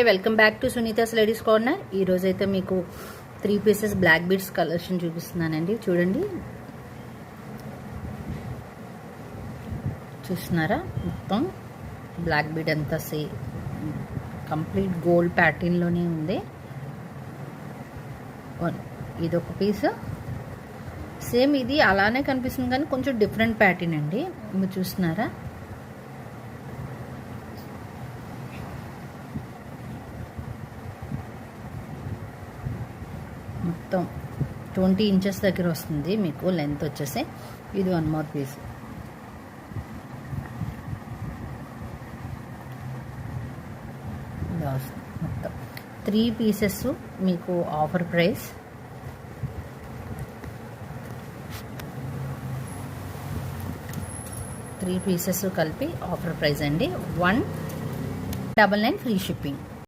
Welcome back to Sunita's ladies corner. ఈరోజు అయితే మీకు 3 పీసెస్ బ్లాక్ బీడ్స్ కలెక్షన్ చూపిస్తున్నానండి. చూడండి, చూస్తున్నారా? మొత్తం బ్లాక్ బీడ్ అంతా కంప్లీట్ గోల్డ్ ప్యాటర్న్లోనే ఉంది. ఇదొక పీస్, సేమ్ ఇది అలానే కనిపిస్తుంది కానీ కొంచెం డిఫరెంట్ ప్యాటర్న్ అండి. మీరు చూస్తున్నారా? మొత్తం 20 ఇంచెస్ దగ్గర వస్తుంది మీకు లెంత్ వచ్చేసి. ఇది 1 మోర్ పీస్. మొత్తం 3 పీసెస్ మీకు ఆఫర్ ప్రైస్. త్రీ పీసెస్ కలిపి ఆఫర్ ప్రైస్ అండి. 199 ఫ్రీ షిప్పింగ్.